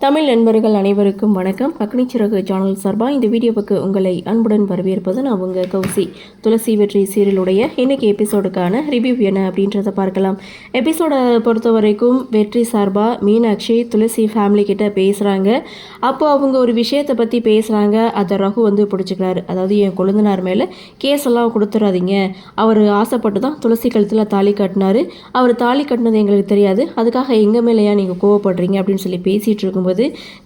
தமிழ் நண்பர்கள் அனைவருக்கும் வணக்கம். அக்னிச்சிறகு சேனல் சார்பாக இந்த வீடியோவுக்கு உங்களை அன்புடன் வரவேற்பது நான் உங்கள் கௌசி. துளசி வெற்றி சீரியலுடைய இன்னைக்கு எபிசோடுக்கான ரிவ்யூ என்ன அப்படின்றத பார்க்கலாம். எபிசோடை பொறுத்த வரைக்கும் வெற்றி சார்பாக மீனாட்சி துளசி ஃபேமிலி கிட்ட பேசுகிறாங்க. அப்போ அவங்க ஒரு விஷயத்தை பற்றி பேசுகிறாங்க. அதை ரகு வந்து பிடிச்சிக்கிறாரு. அதாவது என் கொழுந்தனார் மேலே கேஸ் எல்லாம் கொடுத்துடாதீங்க, அவர் ஆசைப்பட்டு தான் துளசி கழுத்தில் தாலி கட்டினார், அவர் தாலி கட்டினது எங்களுக்கு தெரியாது, அதுக்காக எங்கள் மேலேயா நீங்கள் கோவப்படுறீங்க அப்படின்னு சொல்லி பேசிகிட்டு இருக்கும்போது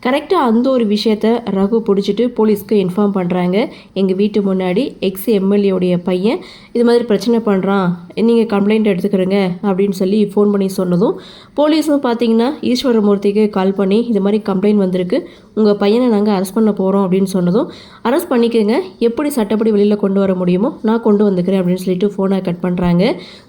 கரெக்டாக அந்த ஒரு விஷயத்த ரகு பிடிச்சிட்டு போலீஸ்க்கு இன்ஃபார்ம் பண்ணுறாங்க. எங்கள் வீட்டு முன்னாடி எக்ஸ் எம்எல்ஏடைய பையன் இது மாதிரி பிரச்சனை பண்ணுறான், நீங்கள் கம்ப்ளைண்ட் எடுத்துக்கிறீங்க அப்படின்னு சொல்லி ஃபோன் பண்ணி சொன்னதும் போலீஸும் பார்த்தீங்கன்னா ஈஸ்வரமூர்த்திக்கு கால் பண்ணி இது மாதிரி கம்ப்ளைண்ட் வந்திருக்கு, உங்கள் பையனை நாங்கள் அரெஸ்ட் பண்ண போகிறோம் அப்படின்னு சொன்னதும் அரெஸ்ட் பண்ணிக்கோங்க, எப்படி சட்டப்படி வெளியில் கொண்டு வர முடியுமோ நான் கொண்டு வந்துக்கிறேன் அப்படின்னு சொல்லிட்டு ஃபோனை கட் பண்ணுறாங்க.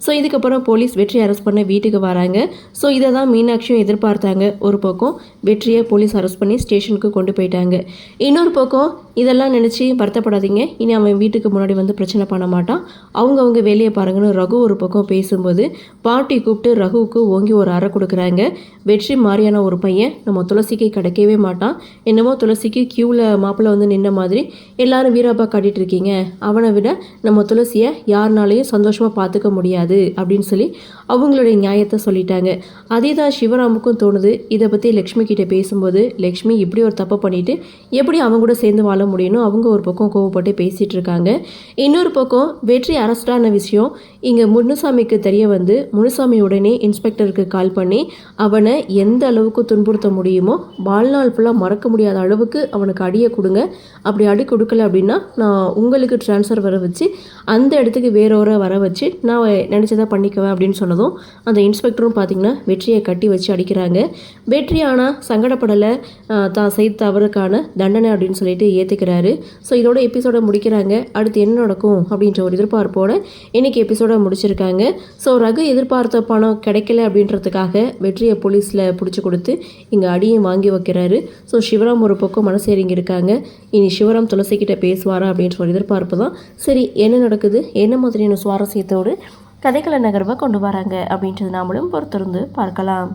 ஸோ இதுக்கப்புறம் போலீஸ் வெற்றி அரெஸ்ட் பண்ண வீட்டுக்கு வராங்க. ஸோ இதை தான் மீனாட்சியும் எதிர்பார்த்தாங்க. ஒரு பக்கம் வெற்றியை போலீஸ் அரெஸ்ட் பண்ணி ஸ்டேஷனுக்கு கொண்டு போயிட்டாங்க. இன்னொரு பக்கம் இதெல்லாம் நினச்சி வருத்தப்படாதீங்க, இனி அவன் வீட்டுக்கு முன்னாடி வந்து பிரச்சனை பண்ண மாட்டான், அவங்க வேலையை பாருங்கன்னு ரகு ஒரு பக்கம் பேசும்போது பாட்டி கூப்பிட்டு ரகுவுக்கு ஓங்கி ஒரு அறை கொடுக்குறாங்க. வெற்றி மாதிரியான ஒரு பையன் நம்ம துளசிக்கு கிடைக்கவே மாட்டான், என்னமோ துளசிக்கு க்யூவில் மாப்பிள்ளை வந்து நின்ன மாதிரி எல்லாரும் வீராப்பா காட்டிகிட்டு இருக்கீங்க, அவனை விட நம்ம துளசியை யாருனாலையும் சந்தோஷமாக பார்த்துக்க முடியாது அப்படின்னு சொல்லி அவங்களுடைய நியாயத்தை சொல்லிட்டாங்க. அதே தான் சிவராமுக்கும் தோணுது. இதை பற்றி லக்ஷ்மி கிட்டே பேசும்போது லக்ஷ்மி இப்படி ஒரு தப்பை பண்ணிவிட்டு எப்படி அவங்க கூட சேர்ந்து வாழ முடியும்னு அவங்க ஒரு பக்கம் கோவப்பட்டு பேசிகிட்டு இருக்காங்க. இன்னொரு பக்கம் வெற்றி அரெஸ்டான விஷயம் இங்கே முனுசாமிக்கு தெரிய வந்து முனுசாமி உடனே இன்ஸ்பெக்டருக்கு கால் பண்ணி அவனை எந்த அளவுக்கு துன்புறுத்த முடியுமோ வாழ்நாள் ஃபுல்லாக மறக்க முடியாத அளவுக்கு அவனுக்கு அடியை கொடுங்க, அப்படி அடி கொடுக்கல அப்படின்னா நான் உங்களுக்கு ட்ரான்ஸ்ஃபர் வர வச்சு அந்த இடத்துக்கு வேறொரு வர வச்சு நான் நினச்சதை பண்ணிக்குவேன் அப்படின்னு சொன்னதும் அந்த இன்ஸ்பெக்டரும் பார்த்திங்கன்னா வெற்றியை கட்டி வச்சு அடிக்கிறாங்க. வெற்றி ஆனால் சங்கடப்படலை, தான் செய்த தவறுக்கான தண்டனை அப்படின்னு சொல்லிட்டு ஏற்றுக்கிறாரு. ஸோ இதோட எபிசோடை முடிக்கிறாங்க. அடுத்து என்ன நடக்கும் அப்படின்ற ஒரு எதிர்பார்ப்போட இன்னைக்கு எபிசோட முடிச்சிருக்காங்க. ஸோ ரகு எதிர்பார்த்த பணம் கிடைக்கல அப்படின்றதுக்காக வெற்றியை போலீஸில் பிடிச்சி கொடுத்து இங்கே அடியும் வாங்கி வைக்கிறாரு. ஸோ சிவராம் ஒரு பக்கம் மனசு இறங்கி இருக்காங்க. இனி சிவராம் துளசிக்கிட்ட பேசுவாரா அப்படின்ற ஒரு எதிர்பார்ப்பு தான். சரி, என்ன நடக்குது, என்ன மாதிரியான சுவாரஸ்யத்தோடு கதைக்கள நகர்வை கொண்டு வராங்க அப்படின்றது நாமளும் பொறுத்திருந்து பார்க்கலாம்.